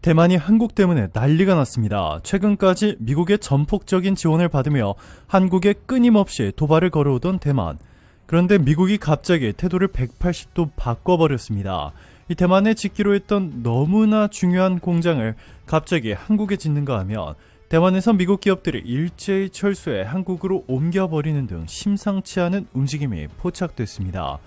대만이 한국 때문에 난리가 났습니다. 최근까지 미국의 전폭적인 지원을 받으며 한국에 끊임없이 도발을 걸어오던 대만. 그런데 미국이 갑자기 태도를 180도 바꿔버렸습니다. 이 대만에 짓기로 했던 너무나 중요한 공장을 갑자기 한국에 짓는가 하면 대만에서 미국 기업들이 일제히 철수해 한국으로 옮겨버리는 등 심상치 않은 움직임이 포착됐습니다.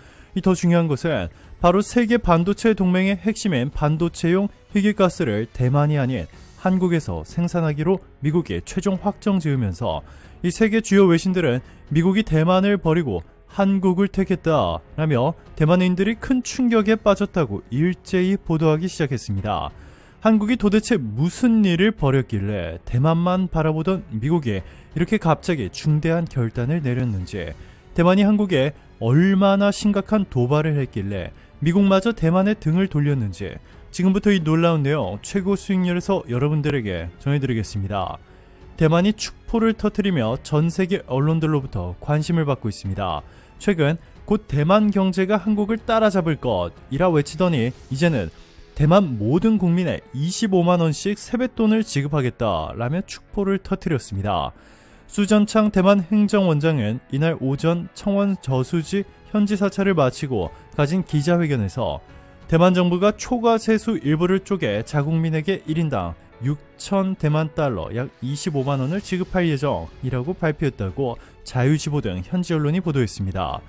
더 중요한 것은 바로 세계 반도체 동맹의 핵심인 반도체용 희귀가스를 대만이 아닌 한국에서 생산하기로 미국이 최종 확정 지으면서 이 세계 주요 외신들은 미국이 대만을 버리고 한국을 택했다라며 대만인들이 큰 충격에 빠졌다고 일제히 보도하기 시작했습니다. 한국이 도대체 무슨 일을 벌였길래 대만만 바라보던 미국이 이렇게 갑자기 중대한 결단을 내렸는지, 대만이 한국에 얼마나 심각한 도발을 했길래 미국마저 대만의 등을 돌렸는지 지금부터 이 놀라운 내용 최고 수익률에서 여러분들에게 전해드리겠습니다. 대만이 축포를 터뜨리며 전 세계 언론들로부터 관심을 받고 있습니다. 최근 곧 대만 경제가 한국을 따라잡을 것이라 외치더니 이제는 대만 모든 국민에 25만원씩 세뱃돈을 지급하겠다라며 축포를 터뜨렸습니다. 수전창 대만 행정원장은 이날 오전 청원 저수지 현지 사찰을 마치고 가진 기자회견에서 대만 정부가 초과 세수 일부를 쪼개 자국민에게 1인당 6천 대만 달러 약 25만원을 지급할 예정이라고 발표했다고 자유지보 등 현지 언론이 보도했습니다.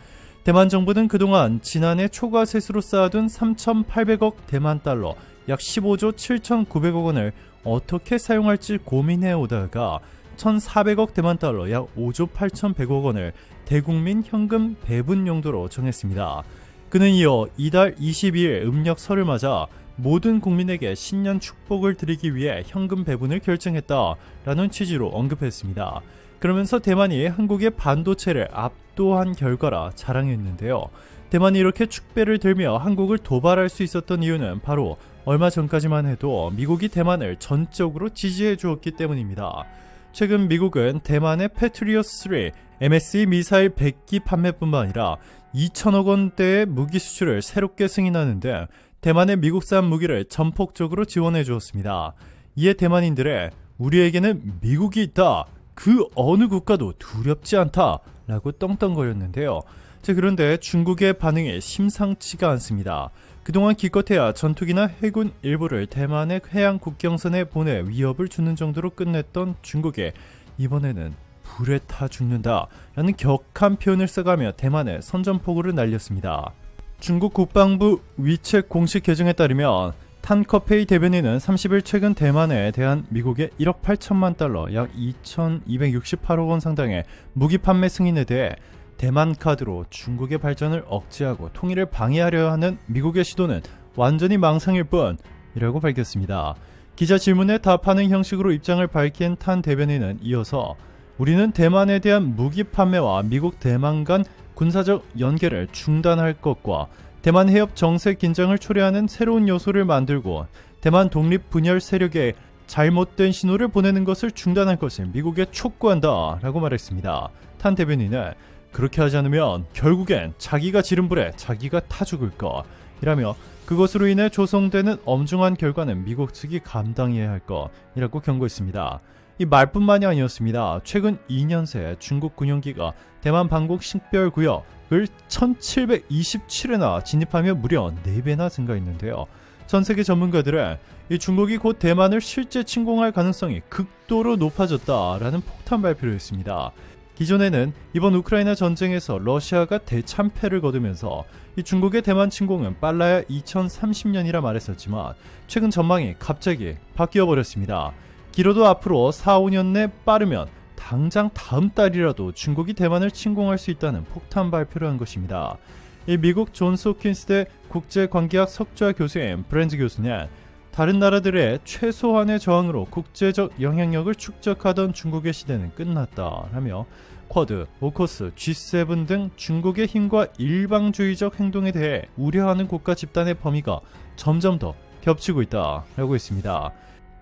대만 정부는 그동안 지난해 초과 세수로 쌓아둔 3,800억 대만 달러 약 15조 7,900억 원을 어떻게 사용할지 고민해 오다가 1,400억 대만 달러 약 5조 8,100억 원을 대국민 현금 배분 용도로 정했습니다. 그는 이어 이달 22일 음력 설을 맞아 모든 국민에게 신년 축복을 드리기 위해 현금 배분을 결정했다라는 취지로 언급했습니다. 그러면서 대만이 한국의 반도체를 압도한 결과라 자랑했는데요. 대만이 이렇게 축배를 들며 한국을 도발할 수 있었던 이유는 바로 얼마 전까지만 해도 미국이 대만을 전적으로 지지해 주었기 때문입니다. 최근 미국은 대만의 패트리엇3 MSE 미사일 100기 판매뿐만 아니라 2천억 원대의 무기 수출을 새롭게 승인하는데 대만의 미국산 무기를 전폭적으로 지원해 주었습니다. 이에 대만인들의 우리에게는 미국이 있다, 그 어느 국가도 두렵지 않다 라고 떵떵거렸는데요. 그런데 중국의 반응이 심상치가 않습니다. 그동안 기껏해야 전투기나 해군 일부를 대만의 해양 국경선에 보내 위협을 주는 정도로 끝냈던 중국이 이번에는 불에 타 죽는다 라는 격한 표현을 써가며 대만에 선전포고를 날렸습니다. 중국 국방부 위챗 공식 계정에 따르면 탄커페이 대변인은 30일 최근 대만에 대한 미국의 1억 8천만 달러 약 2,268억 원 상당의 무기 판매 승인에 대해 대만 카드로 중국의 발전을 억제하고 통일을 방해하려 하는 미국의 시도는 완전히 망상일 뿐이라고 밝혔습니다. 기자 질문에 답하는 형식으로 입장을 밝힌 탄 대변인은 이어서 우리는 대만에 대한 무기 판매와 미국 대만 간 군사적 연계를 중단할 것과 대만 해협 정세 긴장을 초래하는 새로운 요소를 만들고 대만 독립 분열 세력에 잘못된 신호를 보내는 것을 중단할 것을 미국에 촉구한다 라고 말했습니다. 탄 대변인은 그렇게 하지 않으면 결국엔 자기가 지른 불에 자기가 타 죽을 것이라며 그것으로 인해 조성되는 엄중한 결과는 미국 측이 감당해야 할 것이라고 경고했습니다. 이 말뿐만이 아니었습니다. 최근 2년 새 중국 군용기가 대만 방콕 식별구역을 1727회나 진입하며 무려 4배나 증가했는데요. 전세계 전문가들은 이 중국이 곧 대만을 실제 침공할 가능성이 극도로 높아졌다라는 폭탄 발표를 했습니다. 기존에는 이번 우크라이나 전쟁에서 러시아가 대참패를 거두면서 이 중국의 대만 침공은 빨라야 2030년이라 말했었지만 최근 전망이 갑자기 바뀌어버렸습니다. 길어도 앞으로 4, 5년 내 빠르면 당장 다음 달이라도 중국이 대만을 침공할 수 있다는 폭탄 발표를 한 것입니다. 이 미국 존스 홉킨스대 국제관계학 석좌 교수인 브랜즈 교수는 다른 나라들의 최소한의 저항으로 국제적 영향력을 축적하던 중국의 시대는 끝났다라며 쿼드, 오커스, G7 등 중국의 힘과 일방주의적 행동에 대해 우려하는 국가 집단의 범위가 점점 더 겹치고 있다라고 했습니다.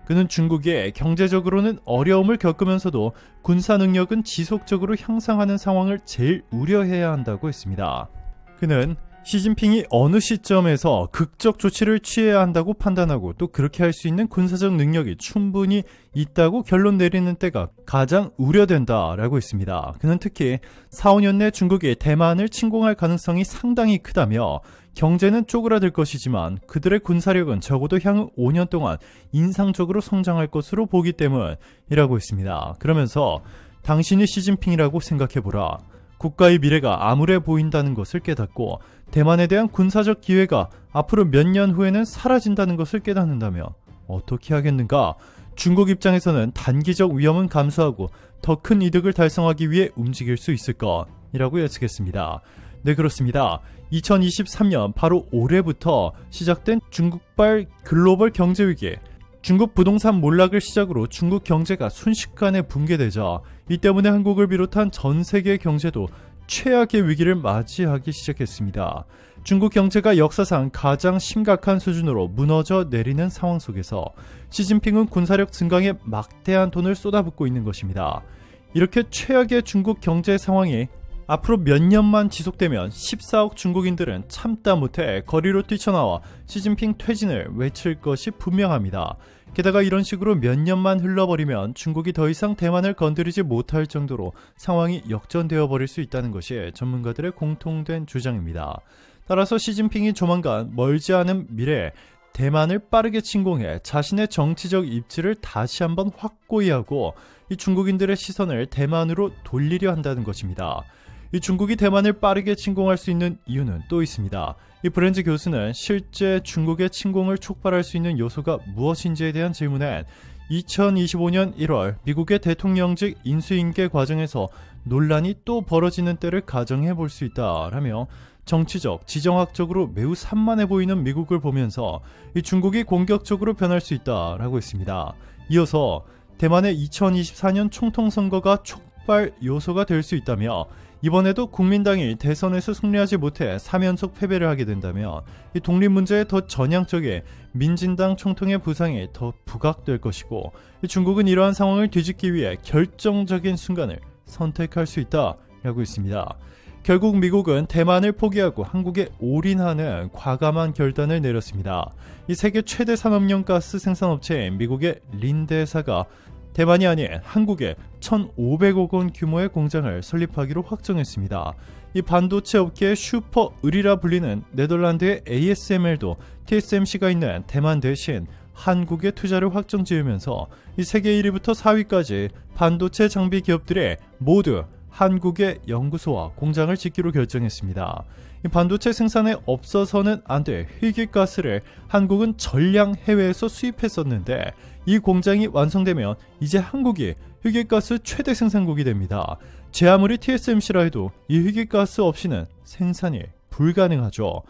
그는 중국이 경제적으로는 어려움을 겪으면서도 군사 능력은 지속적으로 향상하는 상황을 제일 우려해야 한다고 했습니다. 그는 시진핑이 어느 시점에서 극적 조치를 취해야 한다고 판단하고 또 그렇게 할 수 있는 군사적 능력이 충분히 있다고 결론 내리는 때가 가장 우려된다라고 했습니다. 그는 특히 4, 5년 내 중국이 대만을 침공할 가능성이 상당히 크다며 경제는 쪼그라들 것이지만 그들의 군사력은 적어도 향후 5년 동안 인상적으로 성장할 것으로 보기 때문이라고 했습니다. 그러면서 당신이 시진핑이라고 생각해보라. 국가의 미래가 암울해 보인다는 것을 깨닫고 대만에 대한 군사적 기회가 앞으로 몇 년 후에는 사라진다는 것을 깨닫는다면 어떻게 하겠는가? 중국 입장에서는 단기적 위험은 감수하고 더 큰 이득을 달성하기 위해 움직일 수 있을 것이라고 예측했습니다. 네, 그렇습니다. 2023년 바로 올해부터 시작된 중국발 글로벌 경제위기, 중국 부동산 몰락을 시작으로 중국 경제가 순식간에 붕괴되자 이 때문에 한국을 비롯한 전 세계 경제도 최악의 위기를 맞이하기 시작했습니다. 중국 경제가 역사상 가장 심각한 수준으로 무너져 내리는 상황 속에서 시진핑은 군사력 증강에 막대한 돈을 쏟아붓고 있는 것입니다. 이렇게 최악의 중국 경제 상황이 앞으로 몇 년만 지속되면 14억 중국인들은 참다 못해 거리로 뛰쳐나와 시진핑 퇴진을 외칠 것이 분명합니다. 게다가 이런 식으로 몇 년만 흘러버리면 중국이 더 이상 대만을 건드리지 못할 정도로 상황이 역전되어 버릴 수 있다는 것이 전문가들의 공통된 주장입니다. 따라서 시진핑이 조만간 멀지 않은 미래에 대만을 빠르게 침공해 자신의 정치적 입지를 다시 한번 확고히 하고 이 중국인들의 시선을 대만으로 돌리려 한다는 것입니다. 이 중국이 대만을 빠르게 침공할 수 있는 이유는 또 있습니다. 이 브랜즈 교수는 실제 중국의 침공을 촉발할 수 있는 요소가 무엇인지에 대한 질문엔 2025년 1월 미국의 대통령직 인수인계 과정에서 논란이 또 벌어지는 때를 가정해 볼 수 있다라며 정치적, 지정학적으로 매우 산만해 보이는 미국을 보면서 이 중국이 공격적으로 변할 수 있다라고 했습니다. 이어서 대만의 2024년 총통선거가 촉발 요소가 될 수 있다며 이번에도 국민당이 대선에서 승리하지 못해 3연속 패배를 하게 된다면 이 독립 문제에 더 전향적인 민진당 총통의 부상이 더 부각될 것이고 중국은 이러한 상황을 뒤집기 위해 결정적인 순간을 선택할 수 있다라고 했습니다. 결국 미국은 대만을 포기하고 한국에 올인하는 과감한 결단을 내렸습니다. 이 세계 최대 산업용 가스 생산업체인 미국의 린대사가 대만이 아닌 한국에 1,500억 원 규모의 공장을 설립하기로 확정했습니다. 이 반도체 업계의 슈퍼 을이라 불리는 네덜란드의 ASML도 TSMC가 있는 대만 대신 한국에 투자를 확정 지으면서 이 세계 1위부터 4위까지 반도체 장비 기업들이 모두 한국의 연구소와 공장을 짓기로 결정했습니다. 이 반도체 생산에 없어서는 안 될 희귀가스를 한국은 전량 해외에서 수입했었는데 이 공장이 완성되면 이제 한국이 희귀가스 최대 생산국이 됩니다. 제 아무리 TSMC라 해도 이 희귀가스 없이는 생산이 불가능하죠.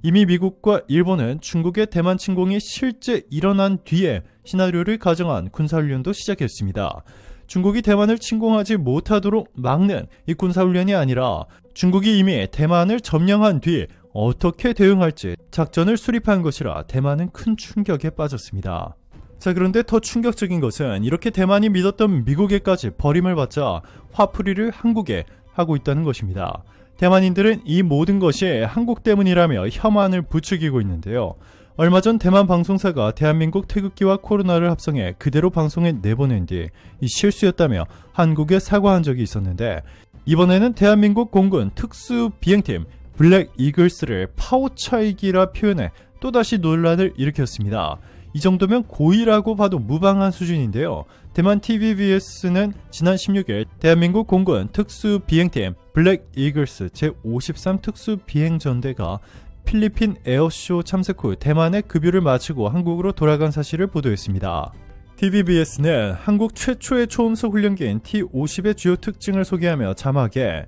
이미 미국과 일본은 중국의 대만 침공이 실제 일어난 뒤에 시나리오를 가정한 군사훈련도 시작했습니다. 중국이 대만을 침공하지 못하도록 막는 이 군사훈련이 아니라 중국이 이미 대만을 점령한 뒤 어떻게 대응할지 작전을 수립한 것이라 대만은 큰 충격에 빠졌습니다. 자, 그런데 더 충격적인 것은 이렇게 대만이 믿었던 미국에까지 버림을 받자 화풀이를 한국에 하고 있다는 것입니다. 대만인들은 이 모든 것이 한국 때문이라며 혐한을 부추기고 있는데요. 얼마 전 대만 방송사가 대한민국 태극기와 코로나를 합성해 그대로 방송에 내보낸 뒤 이 실수였다며 한국에 사과한 적이 있었는데 이번에는 대한민국 공군 특수 비행팀 블랙 이글스를 파워차이기라 표현해 또다시 논란을 일으켰습니다. 이 정도면 고의라고 봐도 무방한 수준인데요. 대만 TVBS는 지난 16일 대한민국 공군 특수 비행팀 블랙 이글스 제53 특수 비행전대가 필리핀 에어쇼 참석 후 대만의 급유를 마치고 한국으로 돌아간 사실을 보도했습니다. TVBS는 한국 최초의 초음속 훈련기인 T-50의 주요 특징을 소개하며 자막에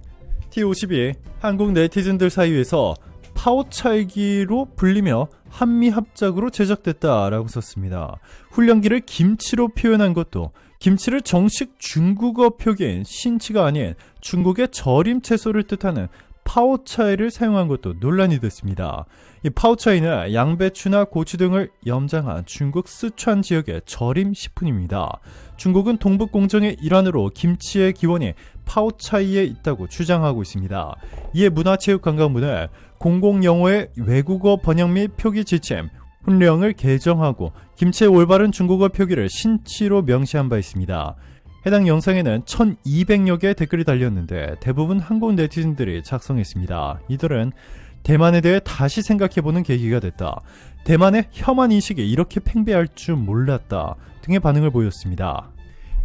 T-50이 한국 네티즌들 사이에서 파워차이기로 불리며 한미합작으로 제작됐다라고 썼습니다. 훈련기를 김치로 표현한 것도 김치를 정식 중국어 표기인 신치가 아닌 중국의 절임 채소를 뜻하는 파오차이를 사용한 것도 논란이 됐습니다. 이 파오차이는 양배추나 고추 등을 염장한 중국 쓰촨 지역의 절임 식품입니다. 중국은 동북 공정의 일환으로 김치의 기원이 파오차이에 있다고 주장하고 있습니다. 이에 문화체육관광부는 공공영어의 외국어 번역 및 표기 지침, 훈령을 개정하고 김치의 올바른 중국어 표기를 신치로 명시한 바 있습니다. 해당 영상에는 1200여 개의 댓글이 달렸는데 대부분 한국 네티즌들이 작성했습니다. 이들은 대만에 대해 다시 생각해보는 계기가 됐다. 대만의 혐한 인식이 이렇게 팽배할 줄 몰랐다 등의 반응을 보였습니다.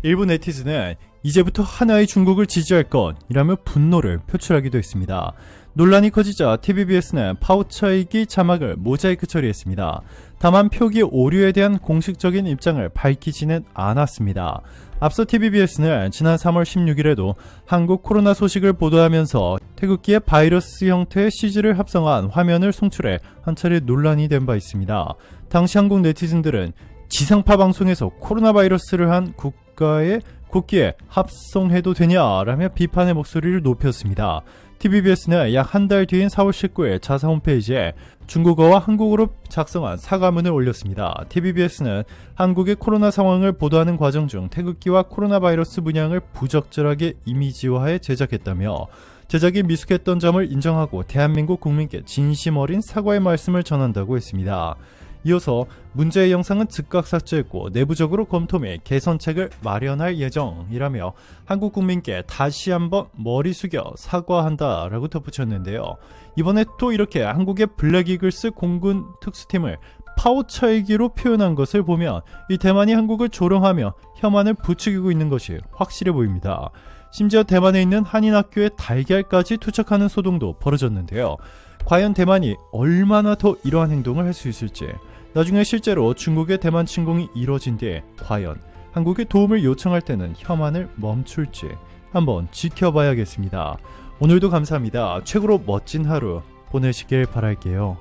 일부 네티즌은 이제부터 하나의 중국을 지지할 것이라며 분노를 표출하기도 했습니다. 논란이 커지자 TVBS는 파오차이기 자막을 모자이크 처리했습니다. 다만 표기 오류에 대한 공식적인 입장을 밝히지는 않았습니다. 앞서 TVBS는 지난 3월 16일에도 한국 코로나 소식을 보도하면서 태극기에 바이러스 형태의 CG를 합성한 화면을 송출해 한 차례 논란이 된 바 있습니다. 당시 한국 네티즌들은 지상파 방송에서 코로나 바이러스를 한 국가의 국기에 합성해도 되냐라며 비판의 목소리를 높였습니다. TVBS는 약 한 달 뒤인 4월 19일 자사 홈페이지에 중국어와 한국어로 작성한 사과문을 올렸습니다. TVBS는 한국의 코로나 상황을 보도하는 과정 중 태극기와 코로나 바이러스 문양을 부적절하게 이미지화해 제작했다며 제작이 미숙했던 점을 인정하고 대한민국 국민께 진심 어린 사과의 말씀을 전한다고 했습니다. 이어서 문제의 영상은 즉각 삭제했고 내부적으로 검토 및 개선책을 마련할 예정이라며 한국 국민께 다시 한번 머리 숙여 사과한다라고 덧붙였는데요. 이번에 또 이렇게 한국의 블랙이글스 공군 특수팀을 파오차이기로 표현한 것을 보면 이 대만이 한국을 조롱하며 혐한을 부추기고 있는 것이 확실해 보입니다. 심지어 대만에 있는 한인학교에 달걀까지 투척하는 소동도 벌어졌는데요. 과연 대만이 얼마나 더 이러한 행동을 할 수 있을지, 나중에 실제로 중국의 대만 침공이 이뤄진 뒤에 과연 한국의 도움을 요청할 때는 혐한을 멈출지 한번 지켜봐야겠습니다. 오늘도 감사합니다. 최고로 멋진 하루 보내시길 바랄게요.